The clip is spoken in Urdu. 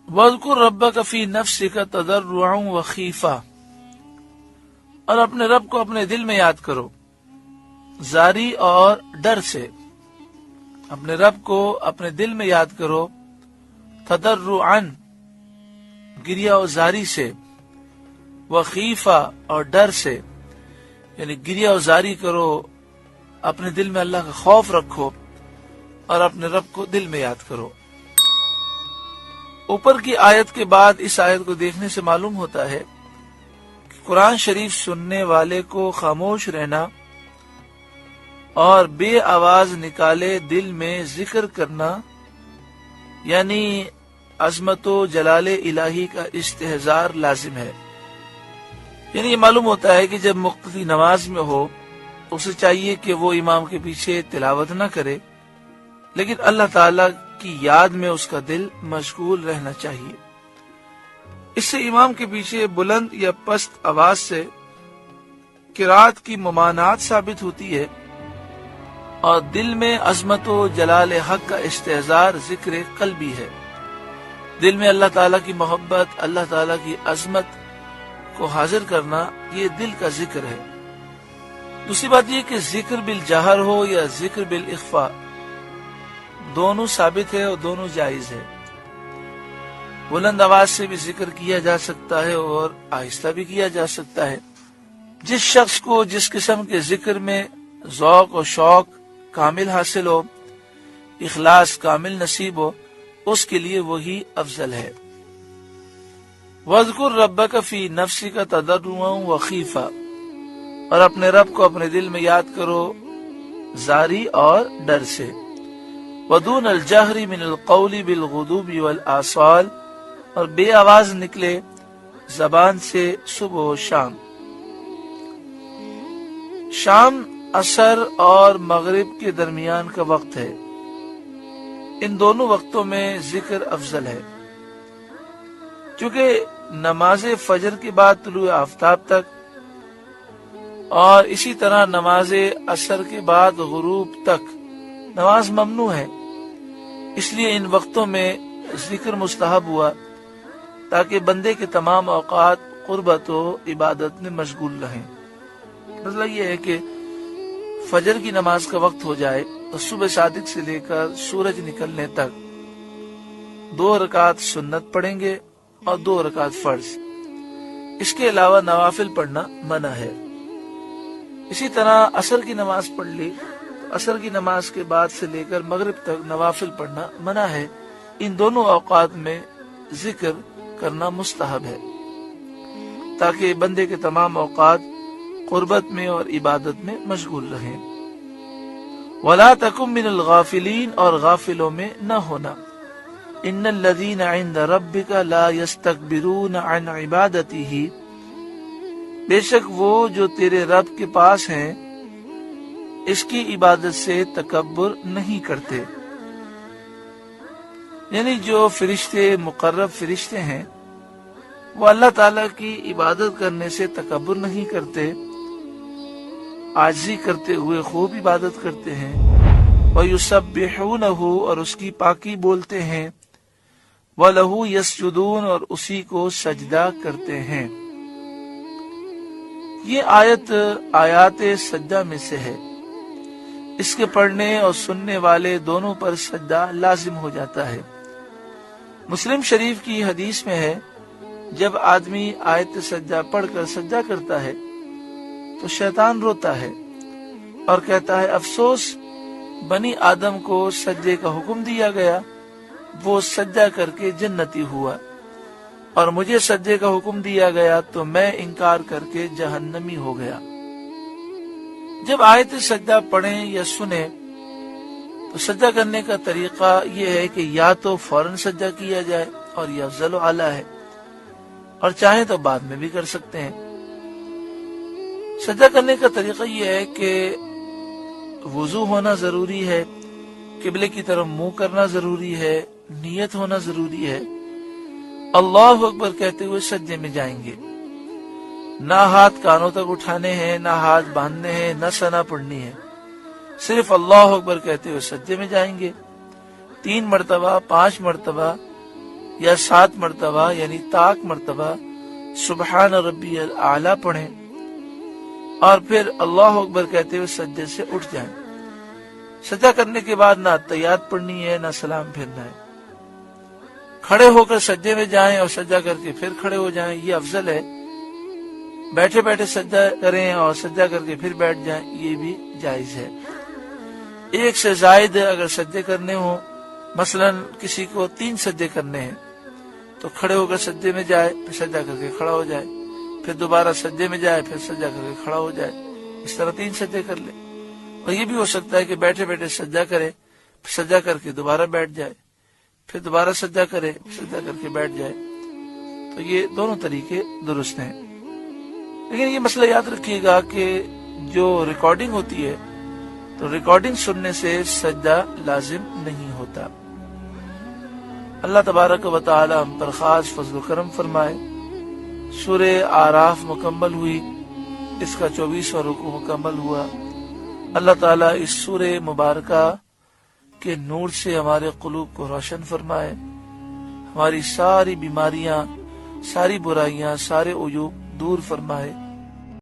وَاذْكُرْ رَبَّكَ فِي نَفْسِكَ تَضَرُّعًا وَخِیفَةً، اور اپنے رب کو اپنے دل میں یاد کرو زاری اور ڈر سے. اپنے رب کو اپنے دل میں یاد کرو تضرعاً گریہ و زاری سے، وخیفہ اور ڈر سے، یعنی گریہ و زاری کرو، اپنے دل میں اللہ کا خوف رکھو اور اپنے رب کو دل میں یاد کرو. اوپر کی آیت کے بعد اس آیت کو دیکھنے سے معلوم ہوتا ہے کہ قرآن شریف سننے والے کو خاموش رہنا اور بے آواز نکالے دل میں ذکر کرنا، یعنی عظمت و جلال الہی کا استحضار لازم ہے. یعنی یہ معلوم ہوتا ہے کہ جب مقتدی نماز میں ہو تو اسے چاہیے کہ وہ امام کے پیچھے تلاوت نہ کرے، لیکن اللہ تعالی کی یاد میں اس کا دل مشغول رہنا چاہیے. اس سے امام کے پیچھے بلند یا پست آواز سے قرات کی ممانعت ثابت ہوتی ہے اور دل میں عظمت و جلال حق کا استحضار ذکر قلبی ہے. دل میں اللہ تعالیٰ کی محبت، اللہ تعالیٰ کی عظمت کو حاضر کرنا، یہ دل کا ذکر ہے. دوسری بات یہ کہ ذکر بالجہر ہو یا ذکر بالاخفاء، دونوں ثابت ہے اور دونوں جائز ہے. بلند آواز سے بھی ذکر کیا جا سکتا ہے اور آہستہ بھی کیا جا سکتا ہے. جس شخص کو جس قسم کے ذکر میں ذوق و شوق کامل حاصل ہو، اخلاص کامل نصیب ہو، اس کے لیے وہی افضل ہے. وَاذْكُرْ رَبَّكَ فِي نَفْسِكَ تَضَرُّعًا وَخِیفَةً، اور اپنے رب کو اپنے دل میں یاد کرو زاری اور ڈر سے. وَدُونَ الْجَهْرِ مِنَ الْقَوْلِ بِالْغُدُوِّ وَالْآصَالِ، اور بے آواز نکلے زبان سے صبح و شام. شام عصر اور مغرب کے درمیان کا وقت ہے. ان دونوں وقتوں میں ذکر افضل ہے، چونکہ نماز فجر کے بعد طلوع آفتاب تک اور اسی طرح نماز عصر کے بعد غروب تک نماز ممنوع ہے. اس لیے ان وقتوں میں ذکر مستحب ہوا تاکہ بندے کے تمام اوقات قربت و عبادت میں مشغول رہیں. مطلب یہ ہے کہ فجر کی نماز کا وقت ہو جائے تو صبح صادق سے لے کر سورج نکلنے تک 2 رکعت سنت پڑھیں گے اور 2 رکعت فرض. اس کے علاوہ نوافل پڑھنا منع ہے. اسی طرح عصر کی نماز پڑھ لی تو عصر کی نماز کے بعد سے لے کر مغرب تک نوافل پڑھنا منع ہے. ان دونوں اوقات میں ذکر کرنا مستحب ہے تاکہ بندے کے تمام اوقات قربت میں اور عبادت میں مشغول رہیں. وَلَا تَكُن مِّنَ الْغَافِلِينَ، اور غافلوں میں نہ ہونا. إِنَّ الَّذِينَ عِندَ رَبِّكَ لَا يَسْتَكْبِرُونَ عَنْ عِبَادَتِهِ، بے شک وہ جو تیرے رب کے پاس ہیں اس کی عبادت سے تکبر نہیں کرتے. یعنی جو فرشتے مقرب فرشتے ہیں وہ اللہ تعالیٰ کی عبادت کرنے سے تکبر نہیں کرتے، عاجزی کرتے ہوئے خوب عبادت کرتے ہیں. وَيُسَبِّحُونَهُ، اور اس کی پاکی بولتے ہیں. وَلَهُ يَسْجُدُونَ، اور اسی کو سجدہ کرتے ہیں. یہ آیات سجدہ میں سے ہے. اس کے پڑھنے اور سننے والے دونوں پر سجدہ لازم ہو جاتا ہے. مسلم شریف کی حدیث میں ہے جب آدمی آیت سجدہ پڑھ کر سجدہ کرتا ہے تو شیطان روتا ہے اور کہتا ہے افسوس، بنی آدم کو سجدے کا حکم دیا گیا، وہ سجدہ کر کے جنتی ہوا، اور مجھے سجدے کا حکم دیا گیا تو میں انکار کر کے جہنمی ہو گیا. جب آیت سجدہ پڑھیں یا سنیں تو سجدہ کرنے کا طریقہ یہ ہے کہ یا تو فوراً سجدہ کیا جائے اور یہ افضل و اعلیٰ ہے، اور چاہیں تو بعد میں بھی کر سکتے ہیں. سجدہ کرنے کا طریقہ یہ ہے کہ وضو ہونا ضروری ہے، قبلے کی طرف منہ کرنا ضروری ہے، نیت ہونا ضروری ہے. اللہ اکبر کہتے ہوئے سجدے میں جائیں گے. نہ ہاتھ کانوں تک اٹھانے ہیں، نہ ہاتھ باندھنے ہیں، نہ ثنا پڑھنی ہے، صرف اللہ اکبر کہتے ہوئے سجدے میں جائیں گے۔ 3 مرتبہ، 5 مرتبہ یا 7 مرتبہ یعنی طاق مرتبہ سبحان ربی الاعلی پڑھیں اور پھر اللہ اکبر کہتے ہوئے سجدے سے اٹھ جائیں۔ سجدہ کرنے کے بعد نہ تحیات پڑھنی ہے، نہ سلام پھیرنا ہے۔ کھڑے ہو کر سجدے میں جائیں اور سجدہ کر کے پھر کھڑے ہو جائیں، یہ افضل ہے۔ بیٹھے بیٹھے سجدہ کریں اور سجدہ کر کے پھر بیٹھ جائیں، یہ بھی جائز ہے۔ ایک سے زائد اگر سجدے کرنے ہوں، مثلا کسی کو 3 سجدے کرنے ہیں، تو کھڑے ہو کر سجدے میں جائے، پھر سجدہ کر کے کھڑا ہو جائے، پھر دوبارہ سجدے میں جائے، پھر سجدہ کر کے کھڑا ہو جائے، اس طرح 3 سجدے کر لے۔ اور یہ بھی ہو سکتا ہے کہ بیٹھے بیٹھے سجدہ کرے، پھر سجدہ کر کے دوبارہ بیٹھ جائے، پھر دوبارہ سجدہ کرے، سجدہ کر کے بیٹھ جائے۔ تو یہ دونوں طریقے درست ہیں، لیکن یہ مسئلہ یاد رکھیے گا کہ جو ریکارڈنگ ہوتی ہے تو ریکارڈنگ سننے سے سجدہ لازم نہیں ہوتا۔ اللہ تبارک و تعالی ہم پر خاص فضل و کرم فرمائے۔ سورہ اعراف مکمل ہوئی، اس کا 24واں رکوع مکمل ہوا۔ اللہ تعالیٰ اس سورہ مبارکہ کے نور سے ہمارے قلوب کو روشن فرمائے، ہماری ساری بیماریاں، ساری برائیاں، سارے عیوب دور فرمائے،